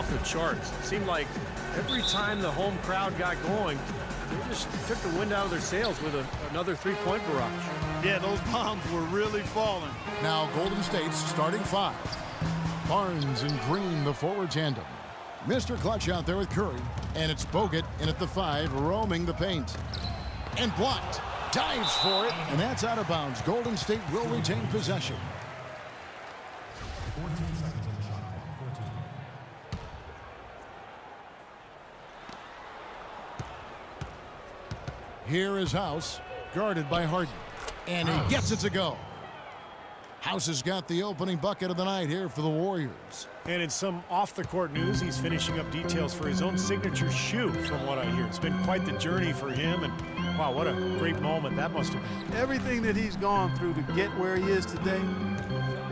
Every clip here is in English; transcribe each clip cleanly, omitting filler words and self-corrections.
off the charts. It seemed like every time the home crowd got going, they just took the wind out of their sails with another three-point barrage. Yeah, those bombs were really falling. Now Golden State's starting five. Barnes and Green, the forward tandem. Mr. Clutch out there with Curry. And it's Bogut in at the 5, roaming the paint. And blocked. Dives for it. And that's out of bounds. Golden State will retain possession. 14 seconds on the shot clock. 14. Here is House, guarded by Harden. And he gets it to go. House has got the opening bucket of the night here for the Warriors. And in some off-the-court news, he's finishing up details for his own signature shoe, from what I hear. It's been quite the journey for him, and wow, what a great moment that must have been. Everything that he's gone through to get where he is today,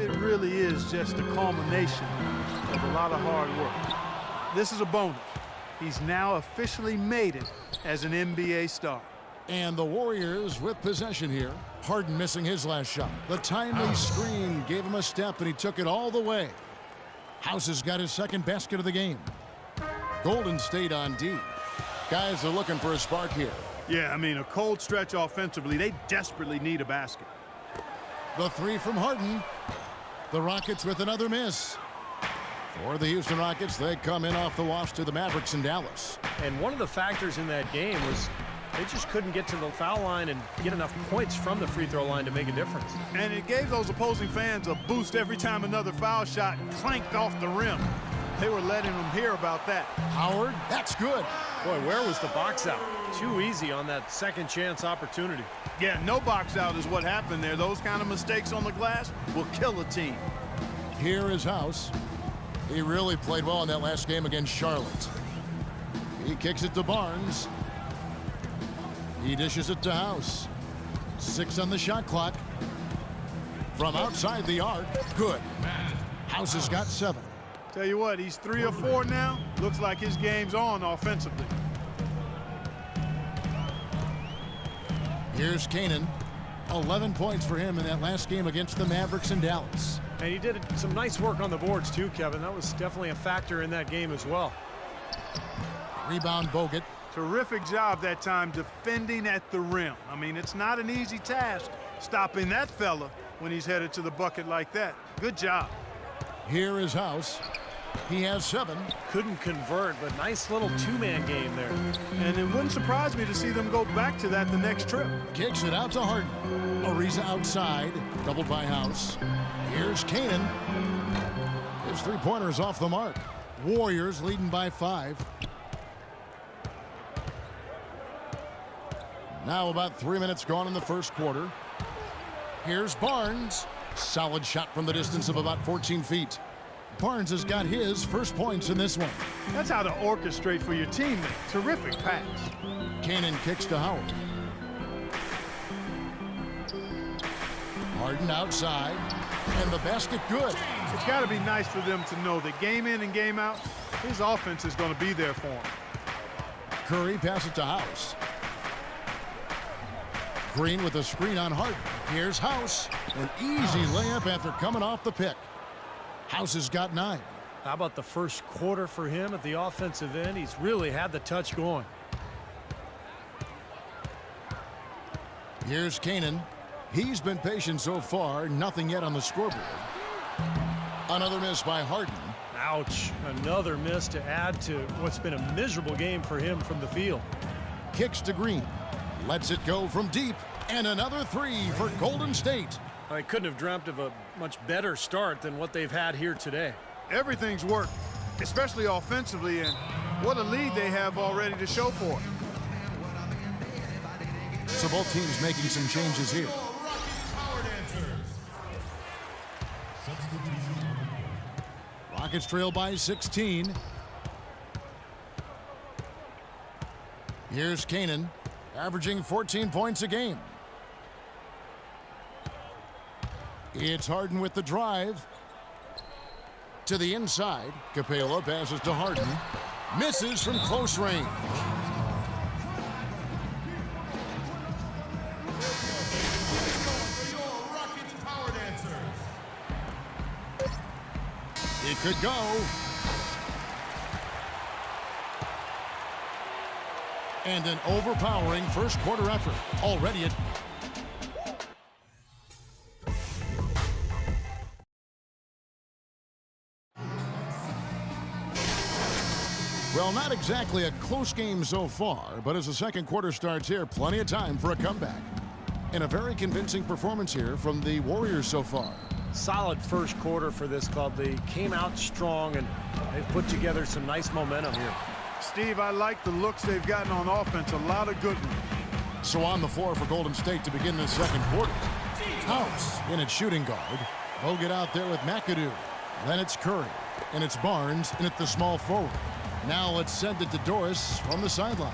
it really is just a culmination of a lot of hard work. This is a bonus. He's now officially made it as an NBA star. And the Warriors with possession here. Harden missing his last shot. The timely screen gave him a step, and he took it all the way. House has got his second basket of the game. Golden State on D. Guys are looking for a spark here. Yeah, I mean, a cold stretch offensively. They desperately need a basket. The 3 from Harden. The Rockets with another miss. For the Houston Rockets, they come in off the wash to the Mavericks in Dallas. And one of the factors in that game was they just couldn't get to the foul line and get enough points from the free throw line to make a difference. And it gave those opposing fans a boost every time another foul shot clanked off the rim. They were letting them hear about that. Howard, that's good. Boy, where was the box out? Too easy on that second chance opportunity. Yeah, no box out is what happened there. Those kind of mistakes on the glass will kill a team. Here is House. He really played well in that last game against Charlotte. He kicks it to Barnes. He dishes it to House. 6 on the shot clock. From outside the arc, good. House has got 7. Tell you what, he's 3 or 4 now. Looks like his game's on offensively. Here's Kanan. 11 points for him in that last game against the Mavericks in Dallas. And he did some nice work on the boards too, Kevin. That was definitely a factor in that game as well. Rebound Bogut. Terrific job that time defending at the rim. I mean, it's not an easy task stopping that fella when he's headed to the bucket like that. Good job. Here is House. He has 7. Couldn't convert, but nice little two-man game there. And it wouldn't surprise me to see them go back to that the next trip. Kicks it out to Harden. Ariza outside, doubled by House. Here's Kanan. His three-pointer is off the mark. Warriors leading by 5. Now about 3 minutes gone in the first quarter. Here's Barnes. Solid shot from the distance of about 14 feet. Barnes has got his first points in this one. That's how to orchestrate for your teammate. Terrific pass. Kanan kicks to Howard. Harden outside. And the basket good. It's got to be nice for them to know that game in and game out, his offense is going to be there for him. Curry passes it to House. Green with a screen on Harden. Here's House. An easy layup after coming off the pick. House has got 9. How about the first quarter for him at the offensive end? He's really had the touch going. Here's Kanan. He's been patient so far. Nothing yet on the scoreboard. Another miss by Harden. Ouch. Another miss to add to what's been a miserable game for him from the field. Kicks to Green. Lets it go from deep. And another 3 for Golden State. I couldn't have dreamt of a much better start than what they've had here today. Everything's worked, especially offensively, and what a lead they have already to show for it. So both teams making some changes here. Rockets trail by 16. Here's Kanan, averaging 14 points a game. It's Harden with the drive. To the inside. Capela passes to Harden. Misses from close range. It could go. And an overpowering first quarter effort. Already at well, not exactly a close game so far, but as the second quarter starts here, plenty of time for a comeback. And a very convincing performance here from the Warriors so far. Solid first quarter for this club. They came out strong, and they've put together some nice momentum here. Steve, I like the looks they've gotten on offense. A lot of good ones. So on the floor for Golden State to begin the second quarter. House in at shooting guard. Bogut out there with McAdoo. Then it's Curry. And it's Barnes in at the small forward. Now let's send it to Doris from the sideline.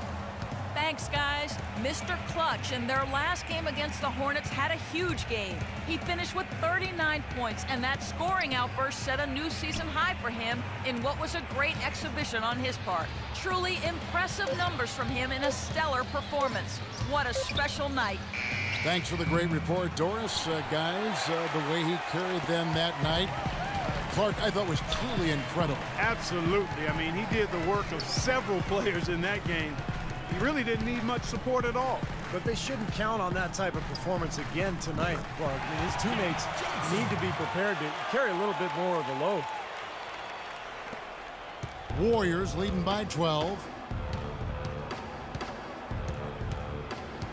Thanks, guys. Mr. Clutch in their last game against the Hornets had a huge game. He finished with 39 points, and that scoring outburst set a new season high for him in what was a great exhibition on his part. Truly impressive numbers from him in a stellar performance. What a special night. Thanks for the great report, Doris. Guys, the way he carried them that night, Clark, I thought was truly incredible. Absolutely. I mean, he did the work of several players in that game. He really didn't need much support at all. But they shouldn't count on that type of performance again tonight, Clark. I mean, his teammates need to be prepared to carry a little bit more of the load. Warriors leading by 12.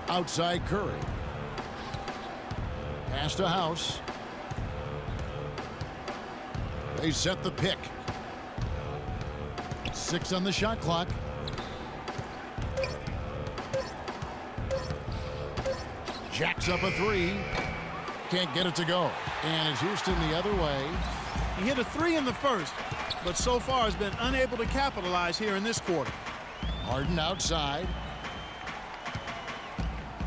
Outside Curry. Pass to House. They set the pick. 6 on the shot clock. Jacks up a 3. Can't get it to go. And it's Houston the other way. He hit a 3 in the first, but so far has been unable to capitalize here in this quarter. Harden outside.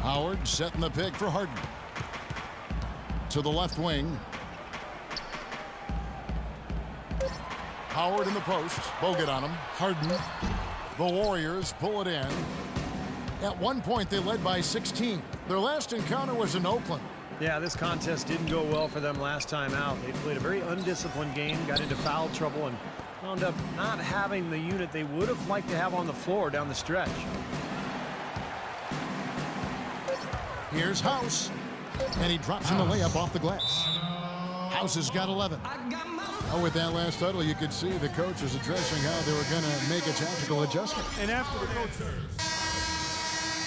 Howard setting the pick for Harden. To the left wing. Howard in the post. Bogut on him. Harden. The Warriors pull it in. At one point, they led by 16. Their last encounter was in Oakland. Yeah, this contest didn't go well for them last time out. They played a very undisciplined game, got into foul trouble, and wound up not having the unit they would have liked to have on the floor down the stretch. Here's House. And he drops in the layup off the glass. House has got 11. With that last huddle, you could see the coach was addressing how they were going to make a tactical adjustment. And after the coach...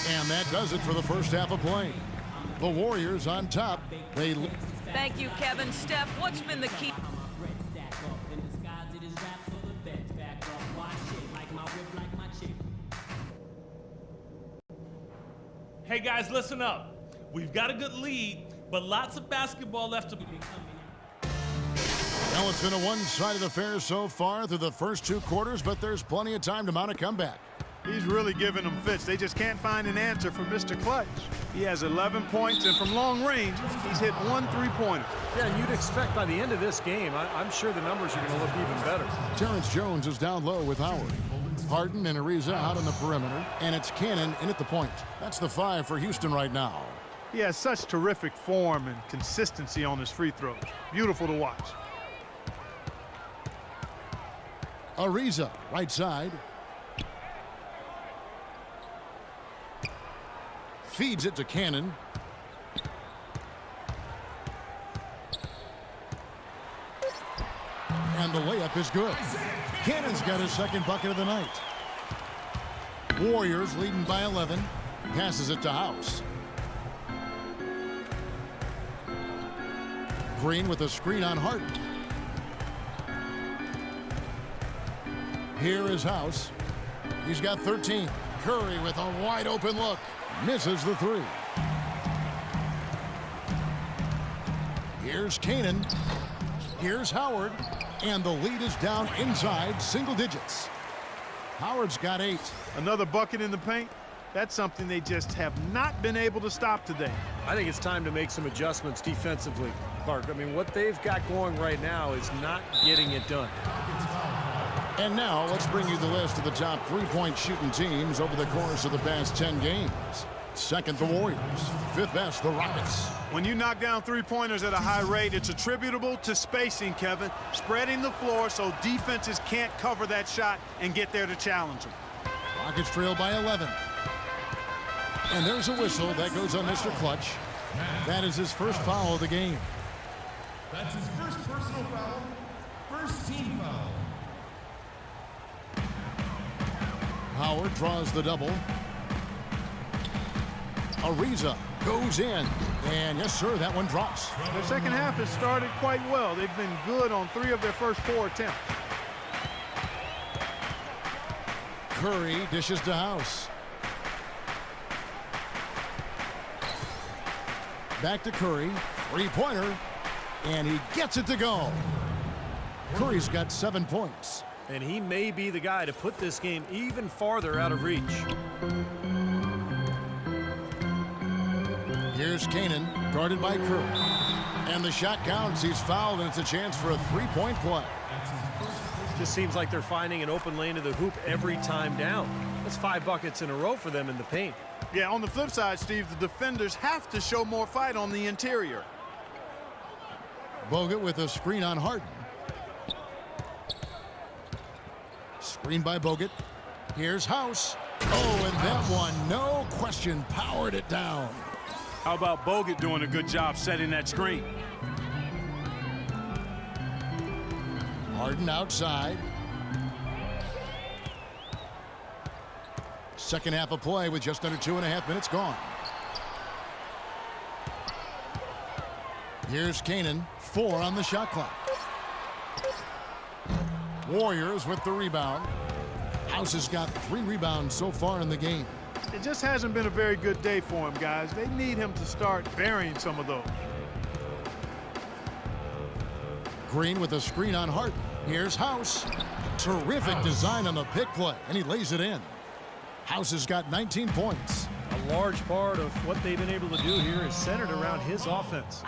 And that does it for the first half of play. The Warriors on top. Thank you, Kevin. Steph, what's been the key? Hey guys, listen up. We've got a good lead, but lots of basketball left to be. Well, it's been a one-sided affair so far through the first 2 quarters, but there's plenty of time to mount a comeback. He's really giving them fits. They just can't find an answer from Mr. Clutch. He has 11 points, and from long range, he's hit 1 3-pointer. Yeah, and you'd expect by the end of this game, I'm sure the numbers are going to look even better. Terrence Jones is down low with Howard. Harden and Ariza out on the perimeter, and it's Cannon in at the point. That's the 5 for Houston right now. He has such terrific form and consistency on his free throws. Beautiful to watch. Ariza, right side. Feeds it to Cannon. And the layup is good. Cannon's got his second bucket of the night. Warriors leading by 11. Passes it to House. Green with a screen on Harden. Here is House. He's got 13. Curry with a wide open look. Misses the 3. Here's Cannon. Here's Howard. And the lead is down inside single digits. Howard's got 8. Another bucket in the paint. That's something they just have not been able to stop today. I think it's time to make some adjustments defensively, Clark. I mean, what they've got going right now is not getting it done. And now let's bring you the list of the top 3-point shooting teams over the course of the past 10 games. Second, the Warriors. 5th best, the Rockets. When you knock down 3-pointers at a high rate, it's attributable to spacing, Kevin. Spreading the floor so defenses can't cover that shot and get there to challenge them. Rockets trail by 11. And there's a whistle that goes on Mr. Clutch. That is his first foul of the game. That's his first personal foul. First team foul. Howard draws the double. Ariza goes in. And yes, sir, that one drops. The second half has started quite well. They've been good on 3 of their first 4 attempts. Curry dishes to House. Back to Curry. 3-pointer. And he gets it to go. Curry's got 7 points. And he may be the guy to put this game even farther out of reach. Here's Kanan, guarded by Curry. And the shot counts. He's fouled, and it's a chance for a 3-point play. Just seems like they're finding an open lane to the hoop every time down. That's 5 buckets in a row for them in the paint. Yeah, on the flip side, Steve, the defenders have to show more fight on the interior. Bogut with a screen on Harden. Screen by Bogut. Here's House. Oh, and that one, no question, powered it down. How about Bogut doing a good job setting that screen? Harden outside. Second half of play with just under 2.5 minutes gone. Here's Kanan, 4 on the shot clock. Warriors with the rebound. House has got 3 rebounds so far in the game. It just hasn't been a very good day for him, guys. They need him to start burying some of those. Green with a screen on Harden. Here's House. Terrific design on the pick play, and he lays it in. House has got 19 points. A large part of what they've been able to do here is centered around his offense.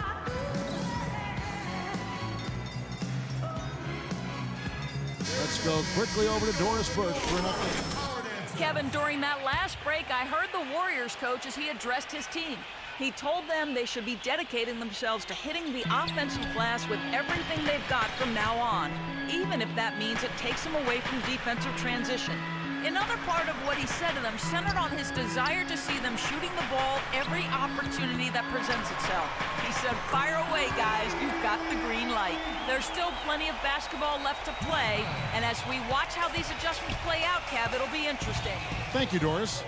Let's go quickly over to Doris Burke for an update. Kevin, during that last break, I heard the Warriors coach as he addressed his team. He told them they should be dedicating themselves to hitting the offensive glass with everything they've got from now on, even if that means it takes them away from defensive transition. Another part of what he said to them centered on his desire to see them shooting the ball every opportunity that presents itself. He said, fire away, guys. You've got the green light. There's still plenty of basketball left to play, and as we watch how these adjustments play out, Kev, it'll be interesting. Thank you, Doris.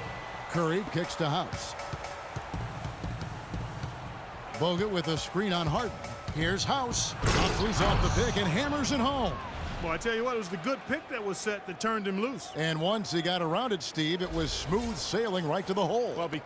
Curry kicks to House. Bogut with a screen on Harden. Here's House. Humphries off the pick and hammers it home. Well, I tell you what, it was the good pick that was set that turned him loose. And once he got around it, Steve, it was smooth sailing right to the hole. Well, because